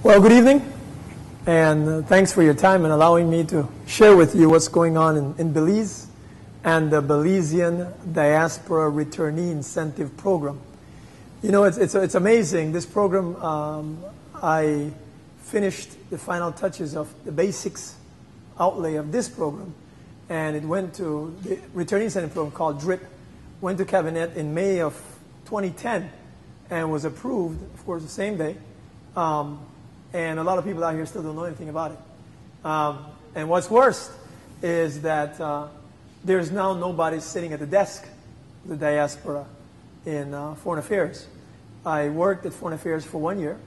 Well, good evening, and thanks for your time and allowing me to share with you what's going on in Belize and the Belizean Diaspora Returnee Incentive Program. You know, it's amazing. This program, I finished the final touches of the basics outlay of this program, and it went to the Returnee Incentive Program called DRIP, went to Cabinet in May of 2010, and was approved, of course, the same day. And a lot of people out here still don't know anything about it. And what's worse is that there's now nobody sitting at the desk of the diaspora in Foreign Affairs. I worked at Foreign Affairs for 1 year,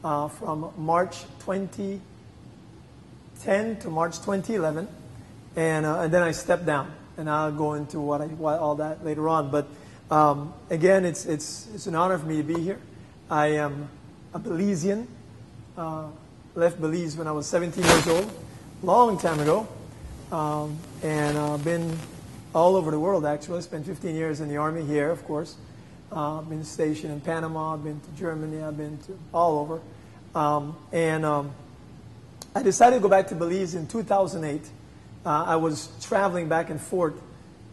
from March 2010 to March 2011, and then I stepped down. And I'll go into all that later on. But again, it's an honor for me to be here. I am a Belizean. Left Belize when I was 17 years old, long time ago, and been all over the world actually. Spent 15 years in the Army here, of course. Been stationed in Panama, I've been to Germany, I've been to all over. I decided to go back to Belize in 2008. I was traveling back and forth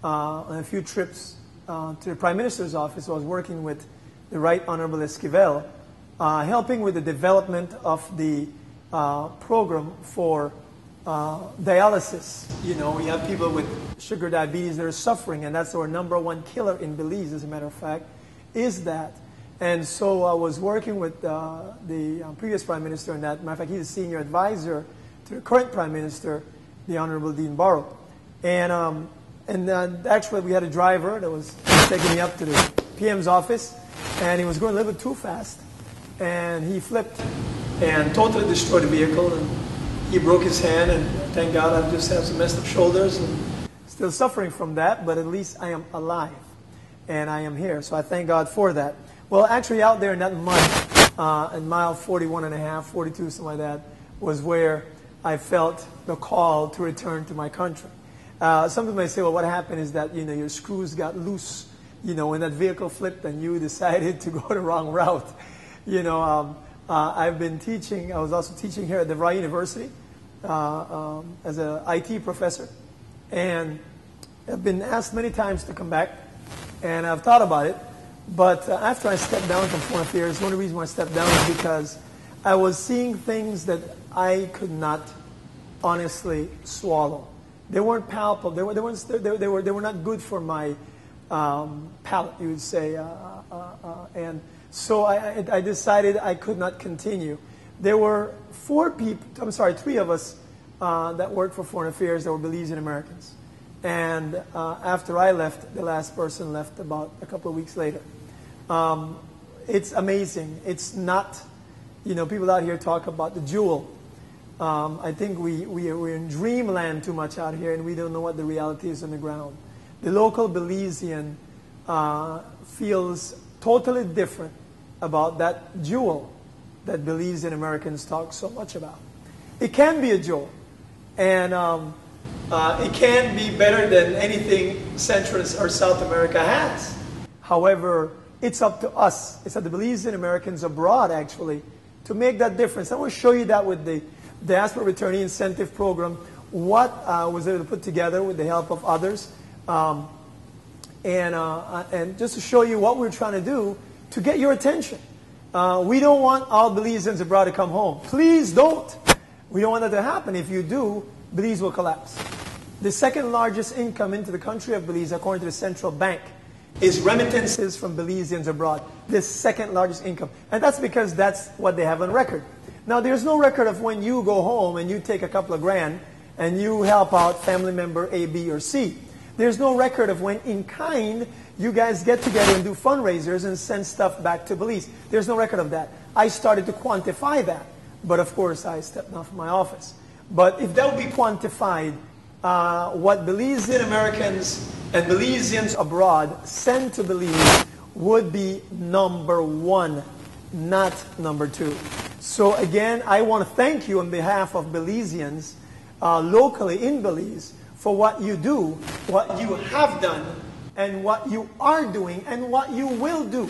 on a few trips to the Prime Minister's office. I was working with the Right Honorable Esquivel, helping with the development of the program for dialysis. You know, we have people with sugar diabetes that are suffering, and that's our #1 killer in Belize, as a matter of fact, is that. And so I was working with the previous Prime Minister, and that, matter of fact, he's a senior advisor to the current Prime Minister, the Honorable Dean Barrow. And actually, we had a driver that was taking me up to the PM's office, and he was going a little bit too fast. And he flipped and totally destroyed the vehicle, and he broke his hand, and thank God I just have some messed up shoulders and still suffering from that, but at least I am alive and I am here, so I thank God for that. Well, actually out there in that mud, in mile 41.5, 42, something like that, was where I felt the call to return to my country. Some people may say, well, what happened is that, you know, your screws got loose, you know, when that vehicle flipped and you decided to go the wrong route. You know, I've been teaching. I was also teaching here at DeVry University as an IT professor, and I've been asked many times to come back, and I've thought about it. But after I stepped down from Foreign Affairs, one of the reasons why I stepped down is because I was seeing things that I could not honestly swallow. They weren't palpable. They were not good for my palate, you would say, and. So I decided I could not continue. There were three of us that worked for Foreign Affairs that were Belizean Americans. And after I left, the last person left about a couple of weeks later. It's amazing. It's not, you know, people out here talk about the jewel. I think we're in dreamland too much out here, and we don't know what the reality is on the ground. The local Belizean feels totally different about that jewel that Belizean Americans talk so much about. It can be a jewel, and it can be better than anything Central or South America has. However, it's up to us. It's up to Belizean Americans abroad, actually, to make that difference. I want to show you that with the Diaspora Returnee Incentive Program, what I was able to put together with the help of others, and just to show you what we're trying to do to get your attention. We don't want all Belizeans abroad to come home. Please don't. We don't want that to happen. If you do, Belize will collapse. The second largest income into the country of Belize, according to the central bank, is remittances from Belizeans abroad. The second largest income. And that's because that's what they have on record. Now, there's no record of when you go home and you take a couple of grand and you help out family member A, B, or C. There's no record of when, in kind, you guys get together and do fundraisers and send stuff back to Belize. There's no record of that. I started to quantify that, but of course I stepped down from my office. But if that would be quantified, what Belizean Americans and Belizeans abroad send to Belize would be #1, not #2. So again, I want to thank you on behalf of Belizeans locally in Belize for what you do, what you have done, and what you are doing, and what you will do.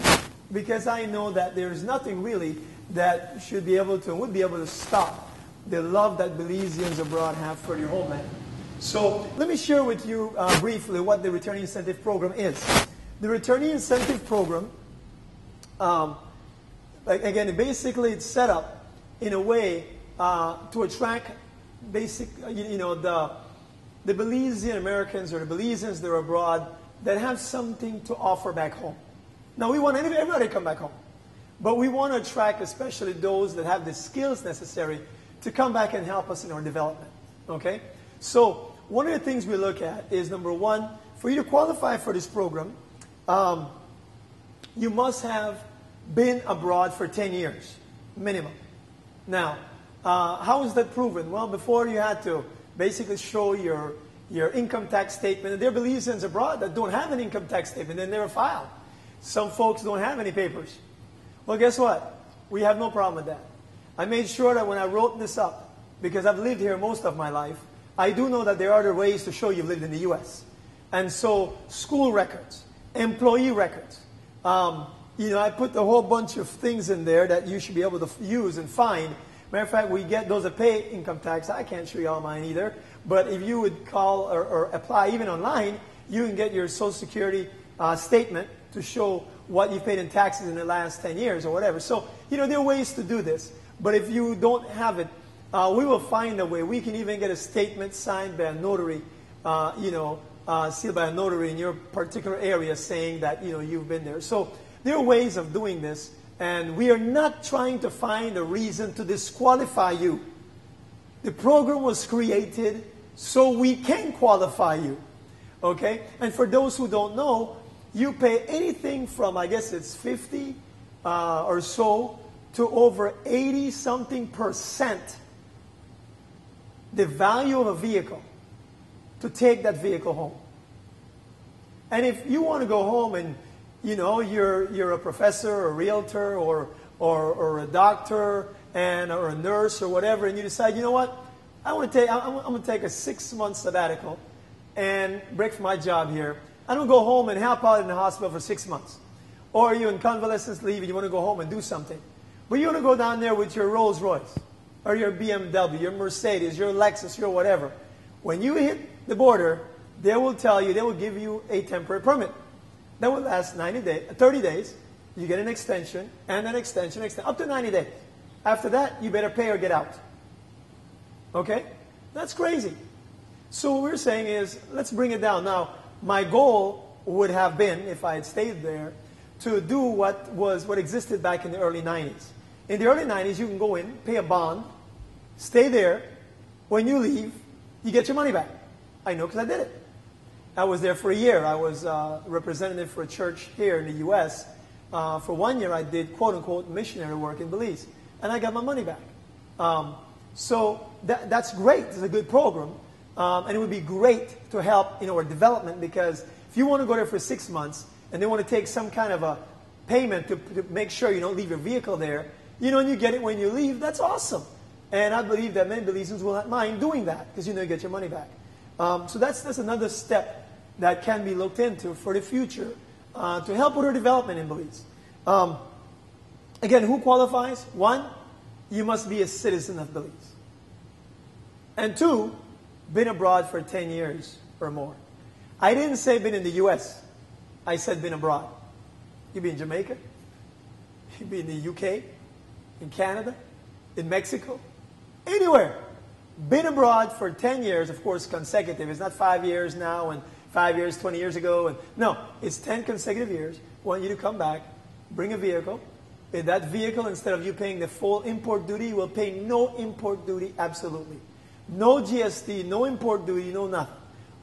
Because I know that there is nothing really that should be able to, would be able to stop the love that Belizeans abroad have for your homeland. So let me share with you briefly what the Returnee Incentive Program is. The Returnee Incentive Program, basically it's set up in a way to attract the Belizean Americans or the Belizeans that are abroad that have something to offer back home. Now we want everybody to come back home, but we want to attract especially those that have the skills necessary to come back and help us in our development. Okay? So one of the things we look at is, number one, for you to qualify for this program, you must have been abroad for 10 years, minimum. Now, how is that proven? Well, before you had to basically show your income tax statement. And there are Belizeans abroad that don't have an income tax statement and never filed. Some folks don't have any papers. Well, guess what? We have no problem with that. I made sure that when I wrote this up, because I've lived here most of my life, I do know that there are other ways to show you've lived in the U.S. And so school records, employee records, I put a whole bunch of things in there that you should be able to use and find. Matter of fact, we get those that pay income tax. I can't show you all mine either. But if you would call or apply even online, you can get your Social Security statement to show what you paid in taxes in the last 10 years or whatever. So, there are ways to do this. But if you don't have it, we will find a way. We can even get a statement signed by a notary, sealed by a notary in your particular area saying that, you've been there. So there are ways of doing this. And we are not trying to find a reason to disqualify you. The program was created so we can qualify you. Okay? And for those who don't know, you pay anything from, I guess it's 50 or so to over 80-something% the value of a vehicle to take that vehicle home. And if you want to go home and you're a professor or a realtor or a doctor or a nurse or whatever, and you decide, you know what, I'm going to take a 6-month sabbatical and break from my job here. I'm going to go home and help out in the hospital for 6 months. Or you're in convalescence leave and you want to go home and do something. But you want to go down there with your Rolls Royce or your BMW, your Mercedes, your Lexus, your whatever. When you hit the border, they will give you a temporary permit. That will last 30 days. You get an extension, and an extension, up to 90 days. After that, you better pay or get out. Okay? That's crazy. So what we're saying is, let's bring it down. Now, my goal would have been, if I had stayed there, to do what existed back in the early 90s. In the early 90s, you can go in, pay a bond, stay there. When you leave, you get your money back. I know because I did it. I was there for a year. I was representative for a church here in the U.S. For 1 year, I did quote-unquote missionary work in Belize. And I got my money back. So that's great. It's a good program. And it would be great to help our development, because if you want to go there for 6 months and they want to take some kind of a payment to make sure you don't leave your vehicle there, and you get it when you leave, that's awesome. And I believe that many Belizeans will not mind doing that because you get your money back. So that's another step that can be looked into for the future to help with our development in Belize. Again, who qualifies? 1, you must be a citizen of Belize. And 2, been abroad for 10 years or more. I didn't say been in the U.S. I said been abroad. You be in Jamaica. You be in the UK, in Canada, in Mexico, anywhere. Been abroad for 10 years, of course, consecutive. It's not 5 years now and 5 years, 20 years ago. No, it's 10 consecutive years. I want you to come back, bring a vehicle. In that vehicle, instead of you paying the full import duty, you will pay no import duty, absolutely. No GST, no import duty, no nothing.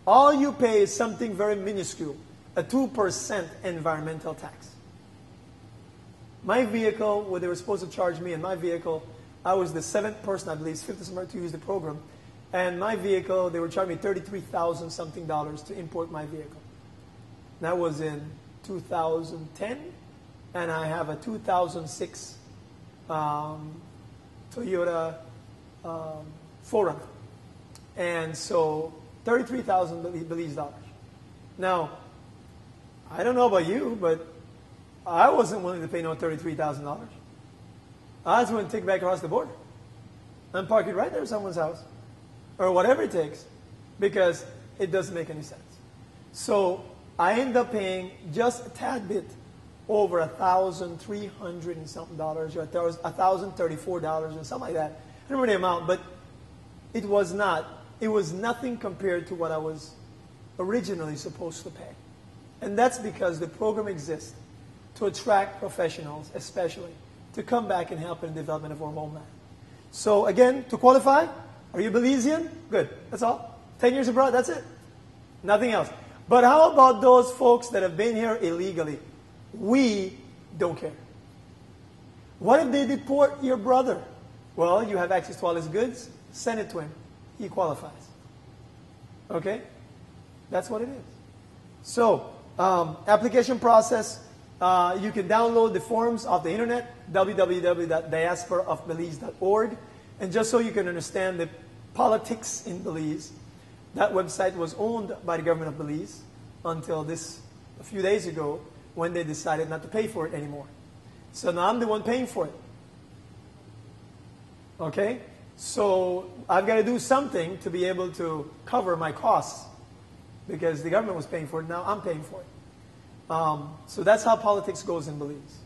All you pay is something very minuscule, a 2% environmental tax. My vehicle, what they were supposed to charge me in my vehicle, I was the 7th person, I believe, 5th somewhere to use the program. And my vehicle, they were charging me $33,000 something to import my vehicle. That was in 2010, and I have a 2006 Toyota 4Runner. And so $33,000 Belize dollars. Now, I don't know about you, but I wasn't willing to pay no $33,000. I just want to take it back across the border and park it right there in someone's house or whatever it takes because it doesn't make any sense. So I end up paying just a tad bit over $1,300 and something dollars, or $1,034 and something like that. I don't remember the amount, but it was nothing compared to what I was originally supposed to pay. And that's because the program exists to attract professionals, especially, to come back and help in the development of our homeland. So again, to qualify, are you Belizean? Good, that's all. 10 years abroad, that's it. Nothing else. But how about those folks that have been here illegally? We don't care. What if they deport your brother? Well, you have access to all his goods. Send it to him. He qualifies. Okay? That's what it is. So, application process. You can download the forms off the internet, www.diaspora.belize.org. And just so you can understand the politics in Belize, that website was owned by the government of Belize until a few days ago when they decided not to pay for it anymore. So now I'm the one paying for it. Okay? So I've got to do something to be able to cover my costs because the government was paying for it. Now I'm paying for it. So that's how politics goes in Belize.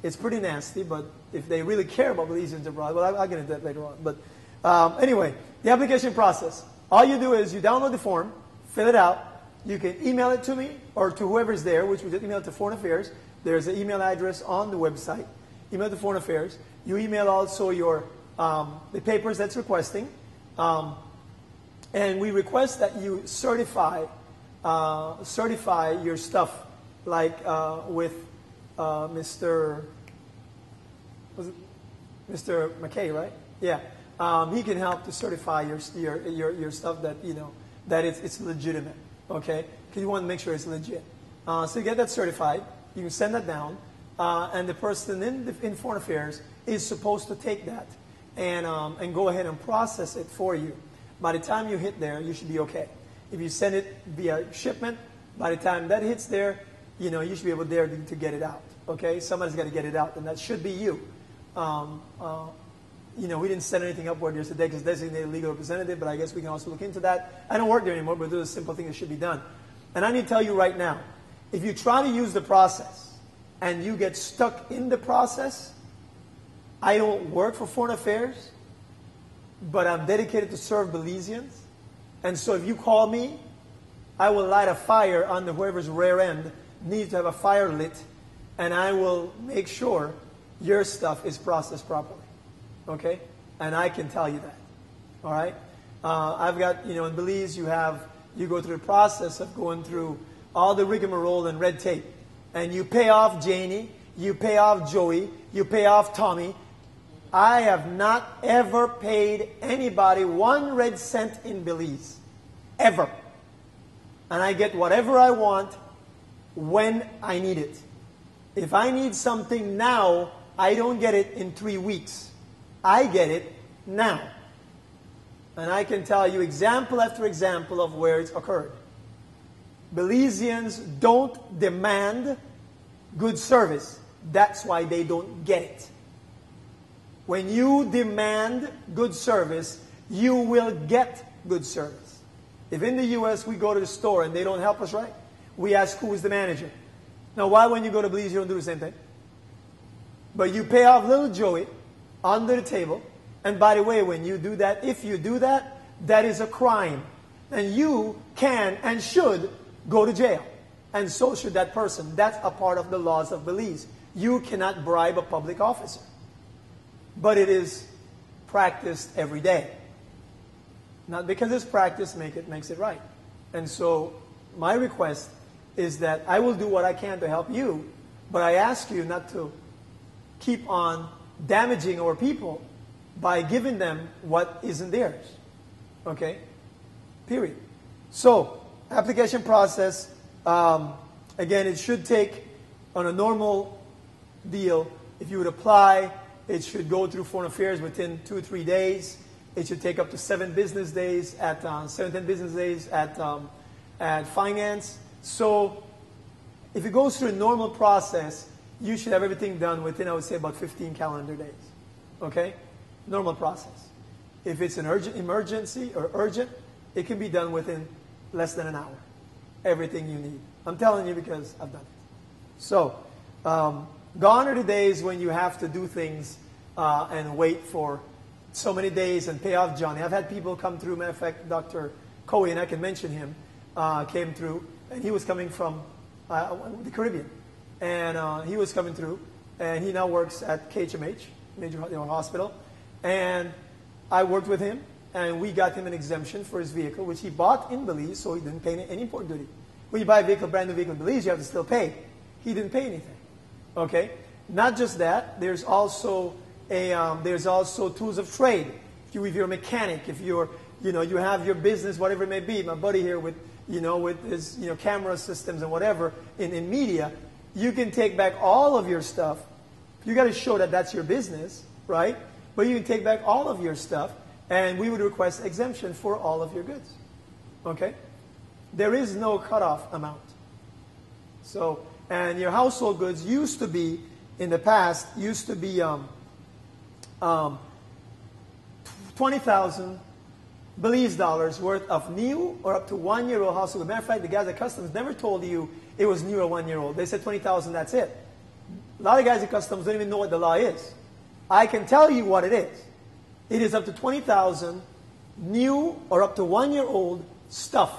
It's pretty nasty, but if they really care about Belizeans abroad, well, I'll get into that later on. But anyway, the application process. All you do is you download the form, fill it out. You can email it to me or to whoever's there, which we just email it to Foreign Affairs. There's an email address on the website. Email to Foreign Affairs. You email also your the papers that's requesting. And we request that you certify your stuff, like with Mr. McKay, right? Yeah. He can help to certify your stuff that that it's legitimate. Okay, because you want to make sure it's legit. So you get that certified. You can send that down, and the person in Foreign Affairs is supposed to take that and go ahead and process it for you. By the time you hit there, you should be okay. If you send it via shipment, by the time that hits there, you should be able there to get it out. Okay, somebody's got to get it out, and that should be you. We didn't set anything up where there's a designated legal representative, but I guess we can also look into that. I don't work there anymore, but there's a simple thing that should be done. And I need to tell you right now, if you try to use the process and you get stuck in the process, I don't work for Foreign Affairs, but I'm dedicated to serve Belizeans. And so if you call me, I will light a fire under whoever's rear end needs to have a fire lit, and I will make sure your stuff is processed properly. Okay? And I can tell you that. All right? I've got, in Belize, you go through the process of going through all the rigmarole and red tape. And you pay off Janie, you pay off Joey, you pay off Tommy. I have not ever paid anybody 1 red cent in Belize. Ever. And I get whatever I want when I need it. If I need something now, I don't get it in 3 weeks. I get it now. And I can tell you example after example of where it's occurred. Belizeans don't demand good service. That's why they don't get it. When you demand good service, you will get good service. If in the U.S. we go to the store and they don't help us right, we ask who is the manager. Now, why when you go to Belize you don't do the same thing? But you pay off little Joey under the table. And by the way, when you do that, if you do that, that is a crime. And you can and should go to jail. And so should that person. That's a part of the laws of Belize. You cannot bribe a public officer. But it is practiced every day. Not because it's practiced makes it right. And so my request is that I will do what I can to help you, but I ask you not to keep on damaging our people by giving them what isn't theirs. Okay? Period. So, application process, again, it should take, on a normal deal, if you would apply, it should go through Foreign Affairs within 2 or 3 days. It should take up to 7 business days at 10 business days at finance. So if it goes through a normal process, you should have everything done within, I would say, about 15 calendar days. Okay? Normal process. If it's an urgent emergency or urgent, it can be done within less than an hour. Everything you need. I'm telling you because I've done it. So, gone are the days when you have to do things and wait for so many days and pay off Johnny. I've had people come through. Matter of fact, Dr. Cohen, I can mention him, came through, and he was coming from the Caribbean. And he was coming through, and he now works at KHMH, Major Hospital. And I worked with him, and we got him an exemption for his vehicle, which he bought in Belize, so he didn't pay any import duty. When you buy a vehicle, brand new vehicle in Belize, you have to still pay. He didn't pay anything. Okay? Not just that, there's also tools of trade. If you're a mechanic, if you have your business, whatever it may be. My buddy here with his camera systems and whatever in media, you can take back all of your stuff. You got to show that that's your business, right? But you can take back all of your stuff, and we would request exemption for all of your goods. Okay? There is no cutoff amount. So, and your household goods used to be, in the past, 20,000 Belize dollars worth of new or up to 1-year-old household goods. Matter of fact, the guys at Customs never told you it was new or 1-year-old. They said 20,000, that's it. A lot of guys at Customs don't even know what the law is. I can tell you what it is. It is up to 20,000 new or up to 1-year-old stuff,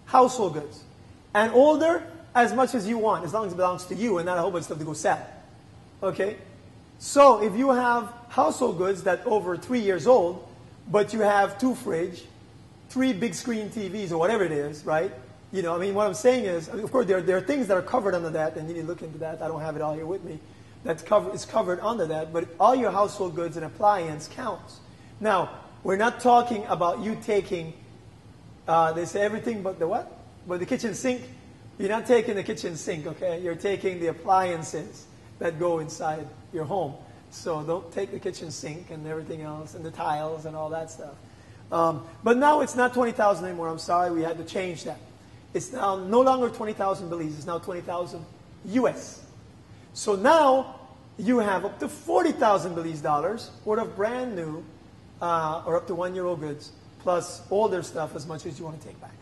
household goods. And older, as much as you want, as long as it belongs to you and not a whole bunch of stuff to go sell. Okay? So if you have household goods that over 3 years old, but you have 2 fridge, 3 big screen TVs or whatever it is, right? What I'm saying is, of course, there are things that are covered under that, and you need to look into that. I don't have it all here with me. It's covered under that, but all your household goods and appliance counts. Now, we're not talking about you taking, they say everything but the what? But the kitchen sink. You're not taking the kitchen sink, okay? You're taking the appliances that go inside your home. So don't take the kitchen sink and everything else and the tiles and all that stuff. But now it's not 20,000 anymore. I'm sorry, we had to change that. It's now no longer 20,000 Belize. It's now 20,000 US. So now you have up to 40,000 Belize dollars worth of brand new or up to 1-year-old goods plus older stuff as much as you want to take back.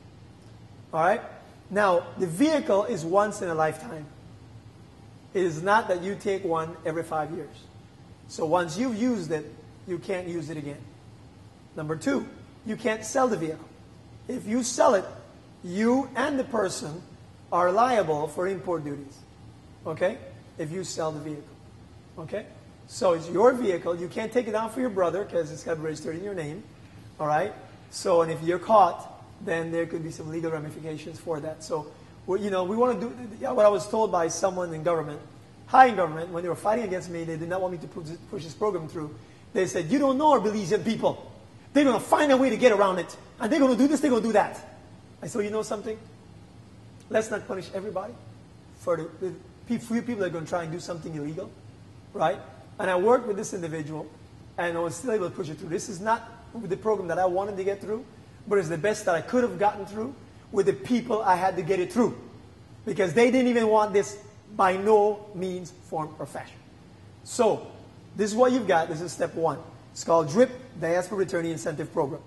All right? Now, the vehicle is once in a lifetime. It is not that you take one every 5 years. So once you've used it, you can't use it again. Number 2, you can't sell the vehicle. If you sell it, you and the person are liable for import duties. Okay? If you sell the vehicle. Okay? So it's your vehicle. You can't take it down for your brother because it's got to be registered in your name. All right? So, and if you're caught, then there could be some legal ramifications for that. So, we want to do what I was told by someone in government, high in government, when they were fighting against me, they did not want me to push this program through. They said, you don't know our Belizean people. They're going to find a way to get around it. And they're going to do this, they're going to do that. I said, you know something? Let's not punish everybody for the few people that are going to try and do something illegal. Right? And I worked with this individual, and I was still able to push it through. This is not the program that I wanted to get through, but it's the best that I could have gotten through with the people I had to get it through. Because they didn't even want this by no means, form, or fashion. So, this is what you've got. This is step 1. It's called DRIP, Diaspora Returnee Incentive Program.